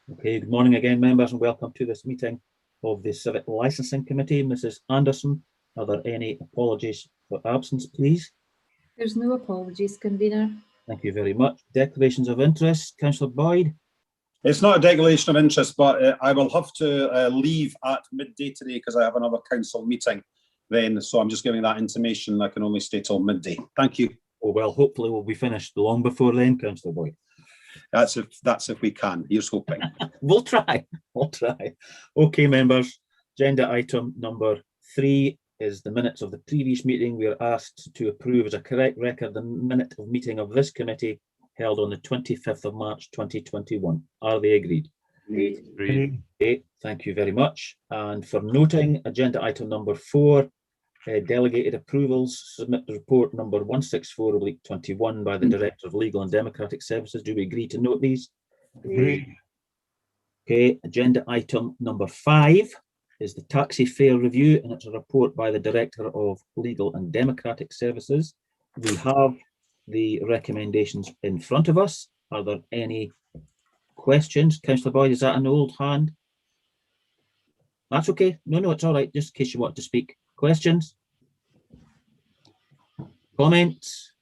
Okay, good morning again, members, and welcome to this meeting of the Civic Licensing Committee. Mrs. Anderson, are there any apologies for absence, please? There's no apologies, convener. Thank you very much. Declarations of interest, Councillor Boyd. It's not a declaration of interest, but I will have to leave at midday today because I have another council meeting then. So I'm just giving that intimation. I can only stay till midday. Thank you. Oh, well, hopefully we'll be finished long before then, Councillor Boyd. That's if we can. Here's hoping. We'll try. Okay, members. Agenda item number 3 is the minutes of the previous meeting. We are asked to approve as a correct record the minute of meeting of this committee held on the 25th of March 2021. Are they agreed? Agreed. Okay, thank you very much. And for noting, agenda item number 4, delegated approvals, submit the report number 164/21 by the Director of Legal and Democratic Services. Do we agree to note these? Agreed. Okay, agenda item number 5 is the taxi fare review, and it's a report by the Director of Legal and Democratic Services. We have the recommendations in front of us. Are there any questions? Councillor Boyd, is that an old hand? That's okay. No, it's all right. Just in case you want to speak. Questions? Comments?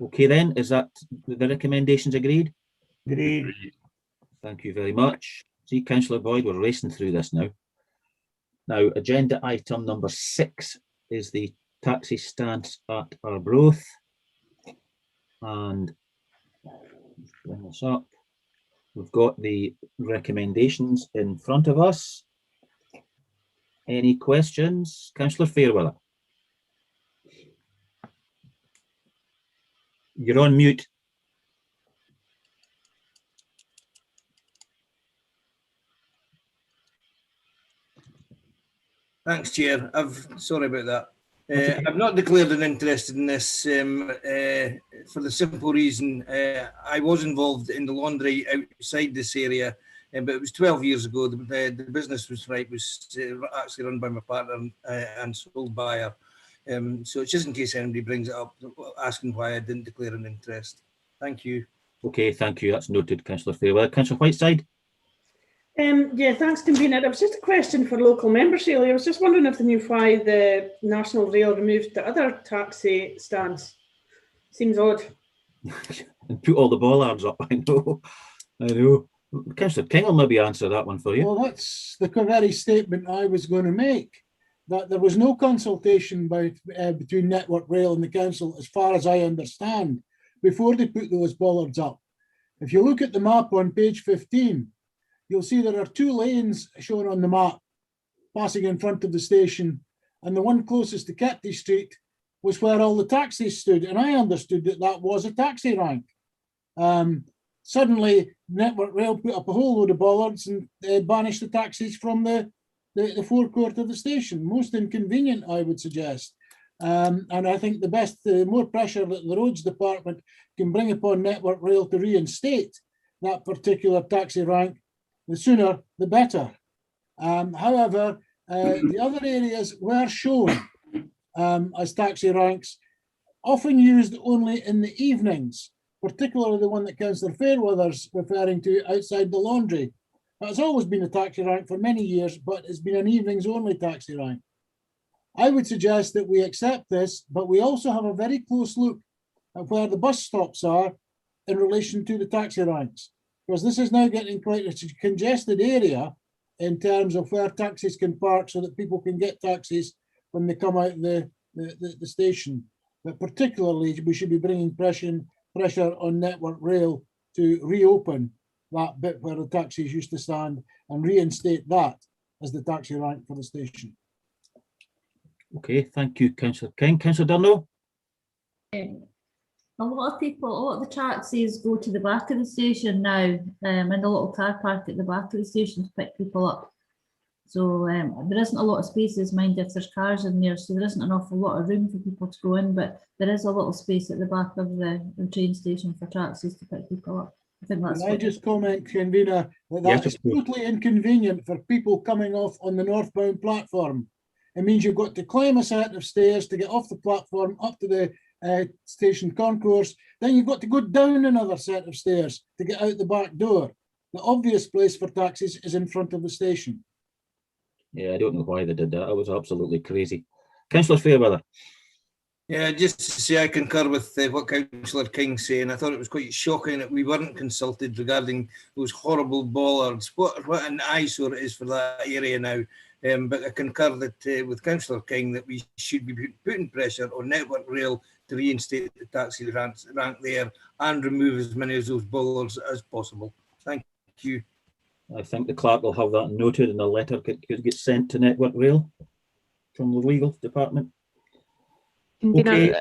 Okay then, is that the recommendations agreed? Agreed. Thank you very much. See, Councillor Boyd, we're racing through this now. Now, agenda item number 6 is the taxi stance at Arbroath. And let's bring this up. We've got the recommendations in front of us. Any questions? Councillor Fairweather. You're on mute. Thanks, Chair. Sorry about that. I've not declared an interest in this for the simple reason I was involved in the laundry outside this area, but it was 12 years ago. The business was actually run by my partner and sold by her. So it's just in case anybody brings it up, asking why I didn't declare an interest. Thank you. Okay, thank you. That's noted, Councillor Fairweather. Councillor Whiteside. Yeah, thanks, convener. It was just a question for local members, really. I was just wondering if they knew why the National Rail removed the other taxi stands. Seems odd. And put all the bollards up. I know. Councillor King will maybe answer that one for you. Well, that's the very statement I was going to make. That there was no consultation between Network Rail and the council, as far as I understand, before they put those bollards up. If you look at the map on page 15, you'll see there are 2 lanes shown on the map passing in front of the station, and the one closest to Ketty Street was where all the taxis stood, and I understood that that was a taxi rank. Suddenly, Network Rail put up a whole load of bollards and banished the taxis from the forecourt of the station. Most inconvenient, I would suggest. And I think the more pressure that the Roads Department can bring upon Network Rail to reinstate that particular taxi rank, the sooner the better. However, the other areas were shown as taxi ranks, often used only in the evenings, particularly the one that Councillor Fairweather's referring to outside the laundry. It's always been a taxi rank for many years, but it's been an evenings only taxi rank. I would suggest that we accept this, but we also have a very close look at where the bus stops are in relation to the taxi ranks, because this is now getting quite a congested area in terms of where taxis can park so that people can get taxis when they come out the station. But particularly, we should be bringing pressure on Network Rail to reopen that bit where the taxis used to stand and reinstate that as the taxi rank for the station. Okay, thank you, Councillor King. Councillor Dunno? A lot of the taxis go to the back of the station now, and a little car park at the back of the station to pick people up. So there isn't a lot of spaces, mind if there's cars in there, so there isn't an awful lot of room for people to go in, but there is a little space at the back of the train station for taxis to pick people up. I think that's. Can I just comment, convener, that is totally inconvenient for people coming off on the northbound platform. It means you've got to climb a set of stairs to get off the platform up to the station concourse, then you've got to go down another set of stairs to get out the back door. The obvious place for taxis is in front of the station. Yeah, I don't know why they did that. It was absolutely crazy. Councillor Fairweather. Yeah, just to say I concur with what Councillor King's saying. I thought it was quite shocking that we weren't consulted regarding those horrible bollards. What an eyesore it is for that area now. But I concur that with Councillor King that we should be putting pressure on Network Rail to reinstate the taxi rank there and remove as many of those bollards as possible. Thank you. I think the clerk will have that noted in a letter could get sent to Network Rail from the legal department. Convener,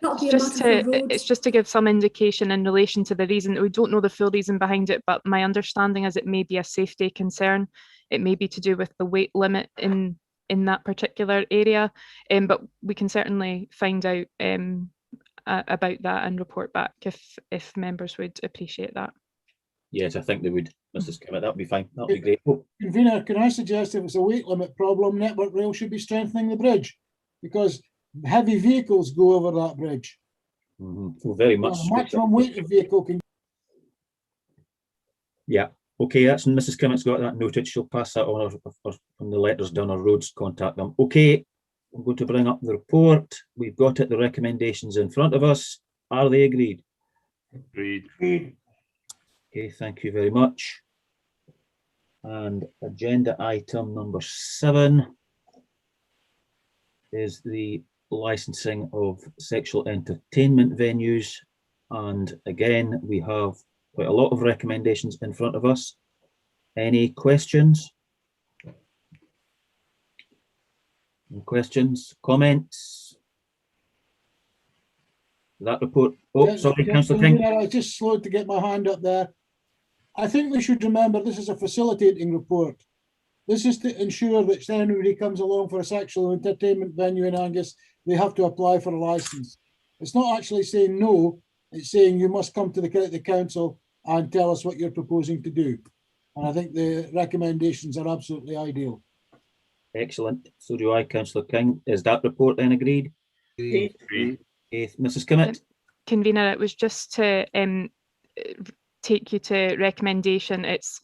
Okay. It's just to give some indication in relation to the reason. We don't know the full reason behind it, but my understanding is it may be a safety concern. It may be to do with the weight limit in that particular area, but we can certainly find out about that and report back if members would appreciate that. Yes, I think they would, Mrs. Kimmett. That would be fine. That would be great. Oh, Convener, can I suggest if it's a weight limit problem, Network Rail should be strengthening the bridge, because heavy vehicles go over that bridge. well, very much. A maximum weight of vehicle can. Yeah. Okay, that's Mrs. Kimmett's got that noted. She'll pass that on when the letter's done or roads contact them. Okay, I'm going to bring up the report. We've got it, the recommendations in front of us. Are they agreed? Agreed. Okay, thank you very much. And agenda item number 7 is the licensing of sexual entertainment venues. And again, we have quite a lot of recommendations in front of us. Any questions? Any questions, comments? That report. Oh, Yeah, sorry, yeah, Councillor King. I just slowed to get my hand up there. I think we should remember this is a facilitating report. This is to ensure that if anybody comes along for a sexual entertainment venue in Angus, they have to apply for a license. It's not actually saying no, it's saying you must come to the council and tell us what you're proposing to do. And I think the recommendations are absolutely ideal. Excellent. So do I, Councillor King. Is that report then agreed? Agreed. Okay, Mrs. Kimmett. Convener, it was just to take you to recommendation. It's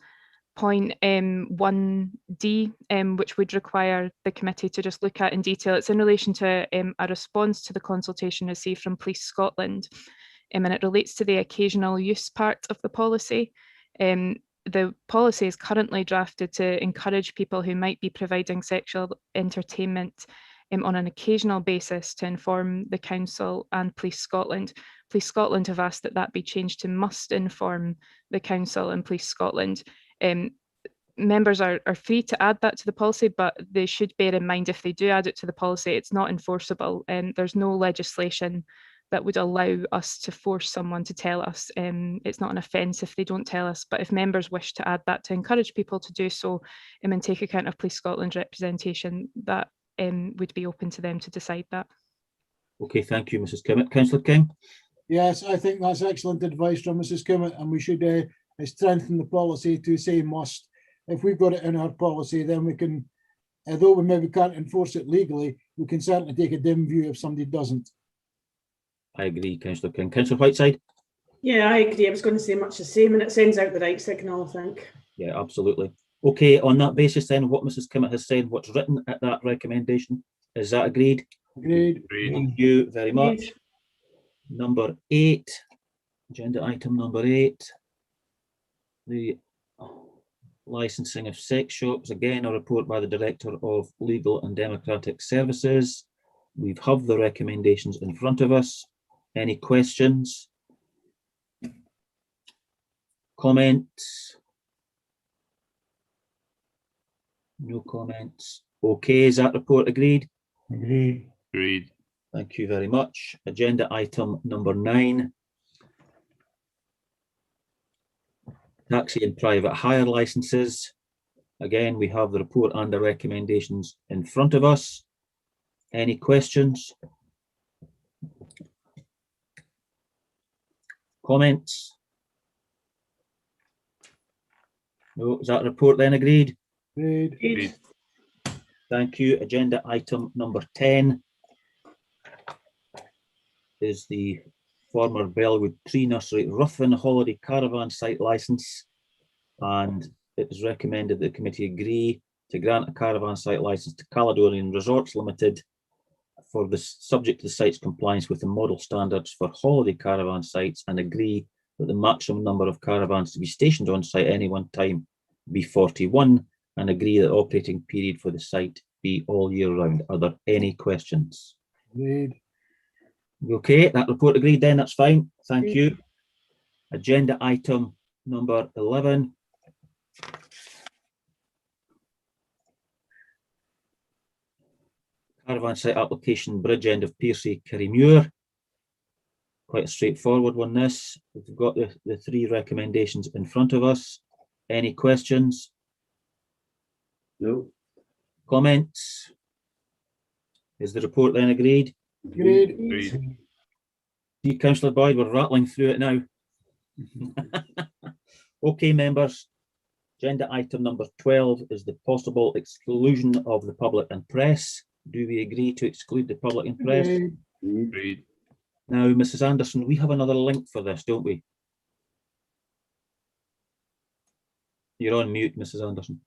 point 1D, which would require the committee to just look at in detail. It's in relation to a response to the consultation received from Police Scotland, and it relates to the occasional use part of the policy. The policy is currently drafted to encourage people who might be providing sexual entertainment on an occasional basis to inform the council and Police Scotland. Police Scotland have asked that that be changed to must inform the council and Police Scotland. Members are free to add that to the policy, but they should bear in mind if they do add it to the policy, it's not enforceable. There's no legislation that would allow us to force someone to tell us. It's not an offence if they don't tell us, but if members wish to add that to encourage people to do so and take account of Police Scotland's representation, that would be open to them to decide that. Okay, thank you, Mrs. Kimmett. Councillor King. Yes, I think that's excellent advice from Mrs. Kimmett, and we should strengthen the policy to say must. If we've got it in our policy, then we can, although we maybe can't enforce it legally, we can certainly take a dim view if somebody doesn't. I agree, Councillor King. Councillor Whiteside. Yeah, I agree. I was going to say much the same, and it sends out the right signal, I think. Yeah, absolutely. Okay, on that basis then, what Mrs. Kimmett has said, what's written at that recommendation, is that agreed? Agreed. Thank you very much. Number 8, agenda item number 8, the licensing of sex shops. Again, a report by the Director of Legal and Democratic Services. We have the recommendations in front of us. Any questions? Comments? No comments. Okay, is that report agreed? Agreed. Agreed. Thank you very much. Agenda item number 9. Taxi and private hire licenses. Again, we have the report and the recommendations in front of us. Any questions? Comments? No, is that report then agreed? Agreed. Thank you. Agenda item number 10. is the former Bellwood Tree Nursery Ruthven Holiday Caravan Site Licence, and it is recommended that the committee agree to grant a caravan site licence to Caledonian Resorts Limited for the subject to the site's compliance with the model standards for holiday caravan sites, and agree that the maximum number of caravans to be stationed on site at any one time be 41, and agree that the operating period for the site be all year round. Are there any questions? Agreed. Okay, that report agreed then, that's fine. Thank you. Agenda item number 11. Caravan site application, bridge end of Piercy, Kirriemuir. Quite a straightforward one, this. We've got the three recommendations in front of us. Any questions? No. Comments? Is the report then agreed? Agreed. Agreed. See, Councillor Boyd, we're rattling through it now. Okay, members. Agenda item number 12 is the possible exclusion of the public and press. Do we agree to exclude the public and press? Agreed. Agreed. Now, Mrs. Anderson, we have another link for this, don't we? You're on mute, Mrs. Anderson.